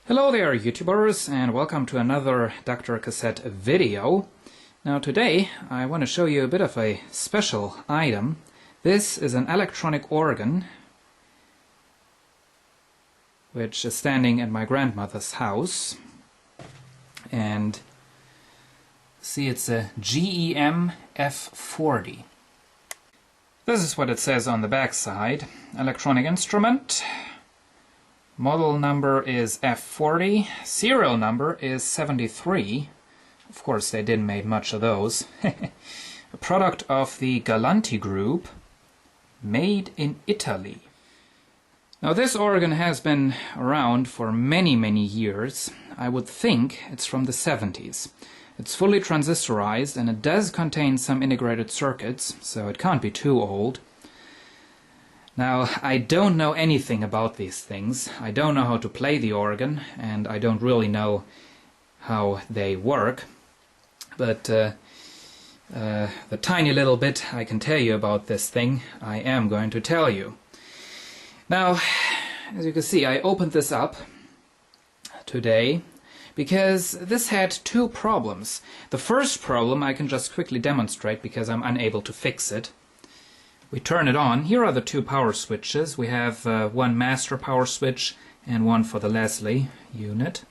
Hello there, YouTubers, and welcome to another DrCassette video. Now today I want to show you a bit of a special item. This is an electronic organ which is standing in my grandmother's house, and see, it's a GEM F40. This is what it says on the back side. Electronic instrument. Model number is F40, serial number is 73. Of course, they didn't make much of those. A product of the Galanti Group, made in Italy. Now this organ has been around for many years. I would think it's from the 70s. It's fully transistorized and it does contain some integrated circuits, so it can't be too old. Now, I don't know anything about these things. I don't know how to play the organ, and I don't really know how they work. But the tiny little bit I can tell you about this thing, I am going to tell you. Now, as you can see, I opened this up today because this had two problems. The first problem I can just quickly demonstrate because I'm unable to fix it. We turn it on. Here are the two power switches. We have one master power switch and one for the Leslie unit.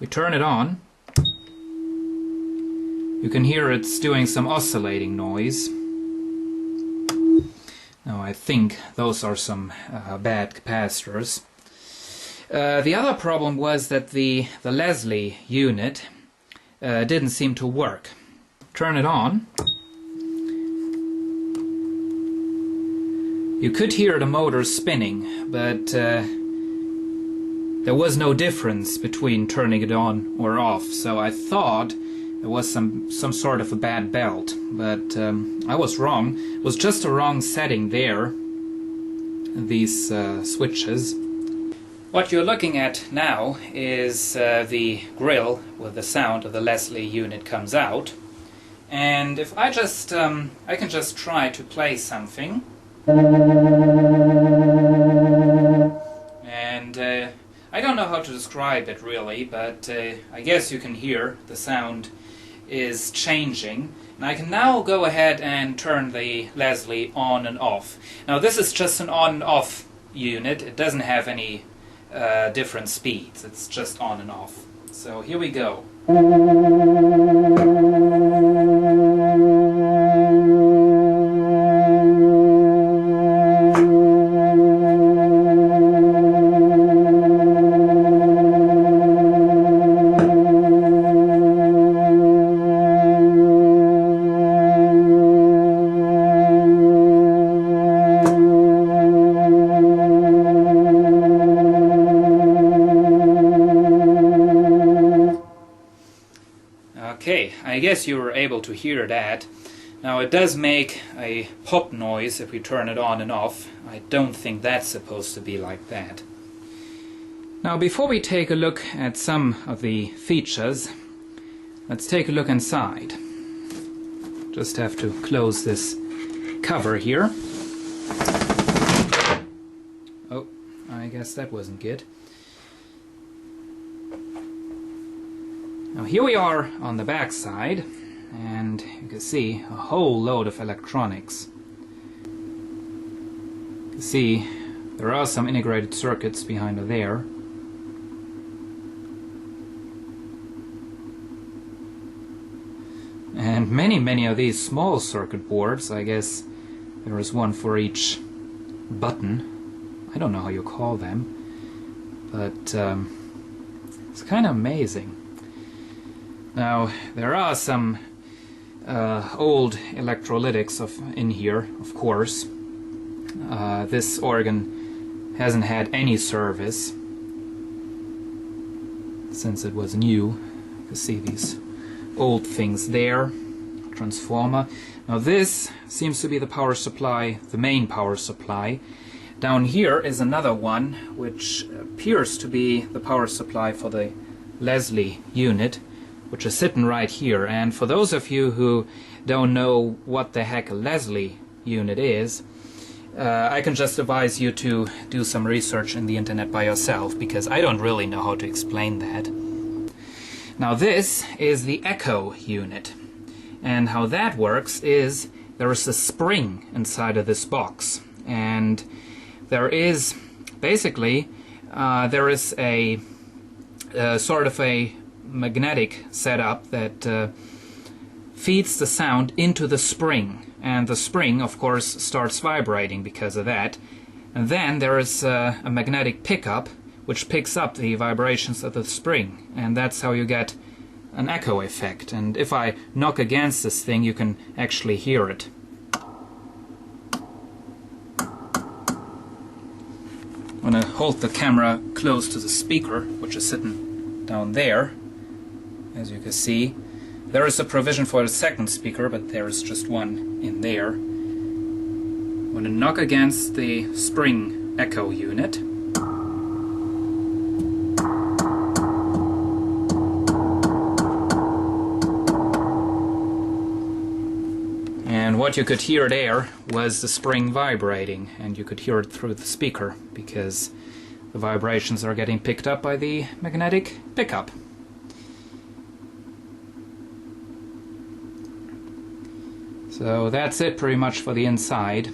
We turn it on. You can hear it's doing some oscillating noise. Now I think those are some bad capacitors. The other problem was that the Leslie unit didn't seem to work. Turn it on. You could hear the motor spinning, but there was no difference between turning it on or off, so I thought there was some sort of a bad belt, but I was wrong. It was just a wrong setting there, these switches. What you're looking at now is the grill where the sound of the Leslie unit comes out, and if I just I can just try to play something. And I don't know how to describe it really, but I guess you can hear the sound is changing. And I can now go ahead and turn the Leslie on and off. Now this is just an on and off unit. It doesn't have any different speeds. It's just on and off. So here we go. Okay, I guess you were able to hear that. Now it does make a pop noise if we turn it on and off. I don't think that's supposed to be like that. Now before we take a look at some of the features, let's take a look inside. Just have to close this cover here. Oh, I guess that wasn't good. Now here we are on the back side, and you can see a whole load of electronics. You can see there are some integrated circuits behind there. And many of these small circuit boards. I guess there is one for each button. I don't know how you call them, but it's kind of amazing. Now, there are some old electrolytics in here, of course. This organ hasn't had any service since it was new. You can see these old things there. Transformer. Now this seems to be the power supply, the main power supply. Down here is another one, which appears to be the power supply for the Leslie unit, which is sitting right here. And for those of you who don't know what the heck a Leslie unit is, I can just advise you to do some research in the internet by yourself, because I don't really know how to explain that. Now this is the echo unit, and how that works is there is a spring inside of this box, and there is basically there is a sort of a magnetic setup that feeds the sound into the spring. And the spring, of course, starts vibrating because of that. And then there is a magnetic pickup which picks up the vibrations of the spring. And that's how you get an echo effect. And if I knock against this thing, you can actually hear it. I'm going to hold the camera close to the speaker, which is sitting down there. As you can see, there is a provision for a second speaker, but there is just one in there. I'm going to knock against the spring echo unit. And what you could hear there was the spring vibrating, and you could hear it through the speaker because the vibrations are getting picked up by the magnetic pickup. So that's it pretty much for the inside.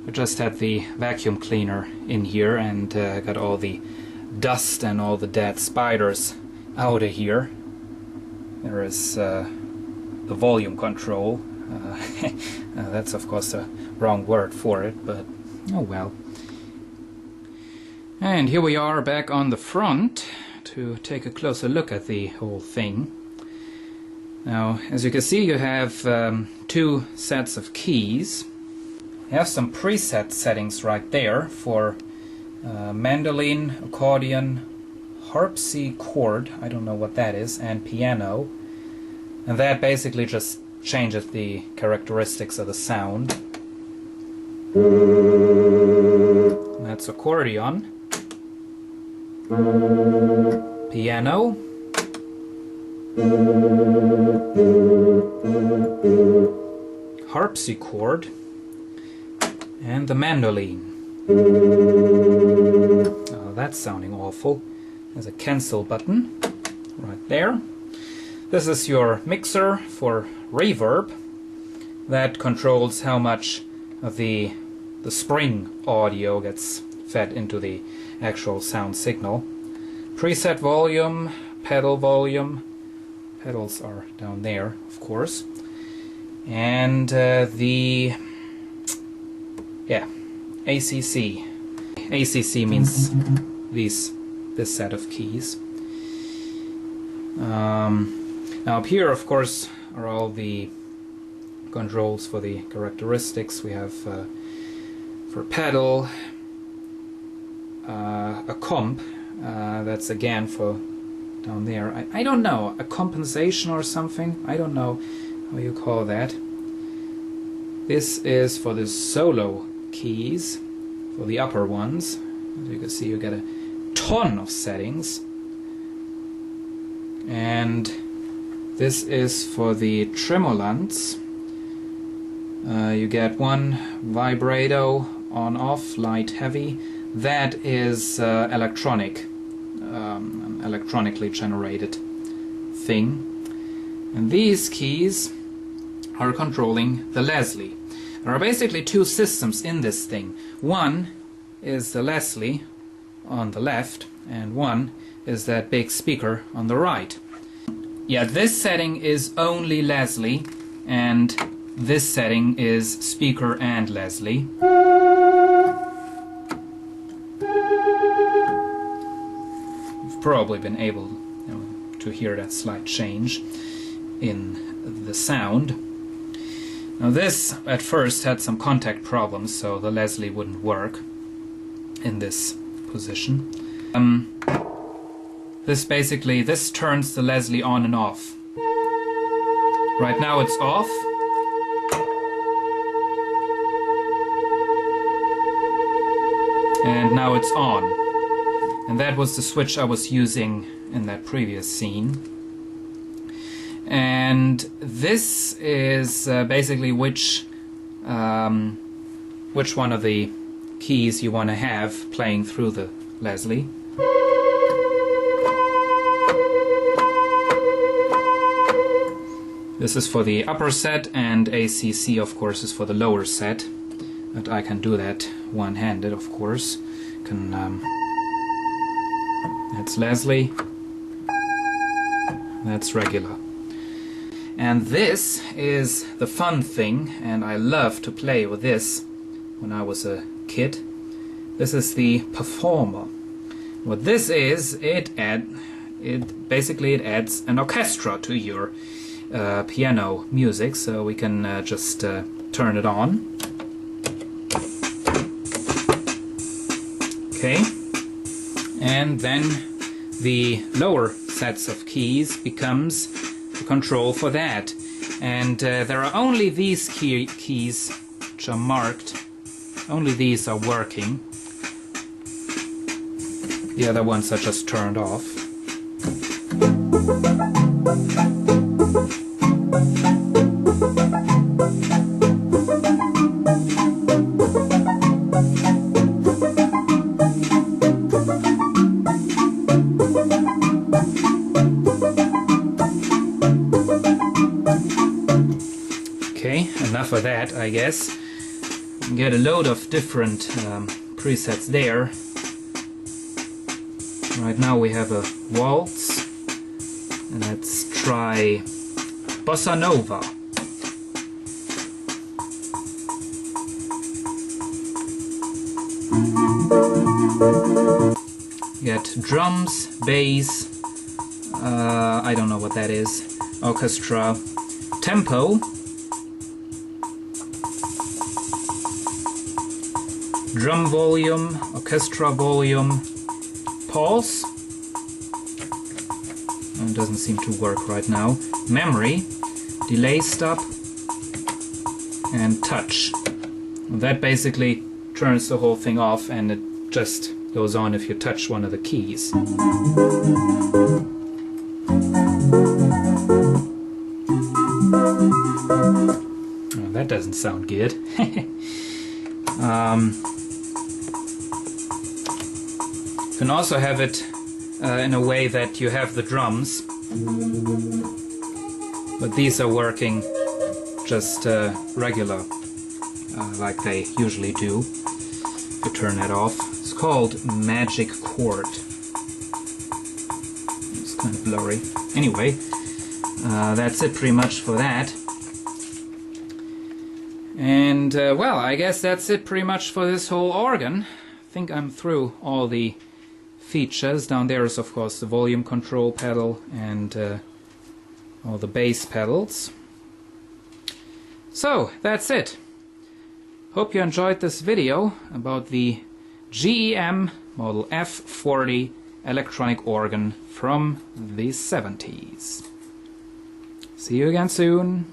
I just had the vacuum cleaner in here and got all the dust and all the dead spiders out of here. There is the volume control. That's of course the wrong word for it, but oh well. And here we are back on the front to take a closer look at the whole thing. Now, as you can see, you have two sets of keys. You have some preset settings right there for mandolin, accordion, harpsichord, I don't know what that is, and piano. And that basically just changes the characteristics of the sound. And that's accordion, piano, harpsichord, and the mandolin. Oh, that's sounding awful. There's a cancel button right there. This is your mixer for reverb that controls how much of the spring audio gets fed into the actual sound signal. Preset volume, pedal volume. Pedals are down there, of course. And the ACC. ACC means this set of keys. Now up here, of course, are all the controls for the characteristics. We have for pedal a comp. That's again for down there. I don't know, a compensation or something. I don't know how you call that. This is for the solo keys, for the upper ones. As you can see, you get a ton of settings. And this is for the tremolants. You get one vibrato, on off, light heavy. That is electronic, an electronically generated thing. And these keys are controlling the Leslie. There are basically two systems in this thing. One is the Leslie on the left, and one is that big speaker on the right. Yeah, this setting is only Leslie, and this setting is speaker and Leslie. You've probably been able to hear that slight change in the sound. Now this at first had some contact problems, so the Leslie wouldn't work in this position. This turns the Leslie on and off. Right now it's off. And now it's on. And that was the switch I was using in that previous scene. And this is basically which which one of the keys you want to have playing through the Leslie. This is for the upper set, and ACC of course is for the lower set. But I can do that one-handed, of course. That's Leslie. That's regular. And this is the fun thing, and I love to play with this when I was a kid. This is the Performer. What this is, it basically adds an orchestra to your piano music, so we can just turn it on. Okay, and then the lower sets of keys becomes the control for that. And there are only these keys which are marked. Only these are working. The other ones are just turned off. Okay, enough of that, I guess. You can get a load of different presets there. Right now we have a waltz, and let's try Bossa Nova. Get drums, bass, I don't know what that is, orchestra, tempo, drum volume, orchestra volume, pulse. It doesn't seem to work right now. Memory, delay stop, and touch. That basically turns the whole thing off, and it just goes on if you touch one of the keys. Oh, that doesn't sound good. You can also have it in a way that you have the drums, but these are working just regular, like they usually do. If you turn that off, it's called Magic Chord. It's kind of blurry. Anyway, that's it pretty much for that. And well, I guess that's it pretty much for this whole organ. I think I'm through all the features. Down there is of course the volume control pedal and all the bass pedals. So that's it. Hope you enjoyed this video about the GEM Model F40 electronic organ from the 70s. See you again soon.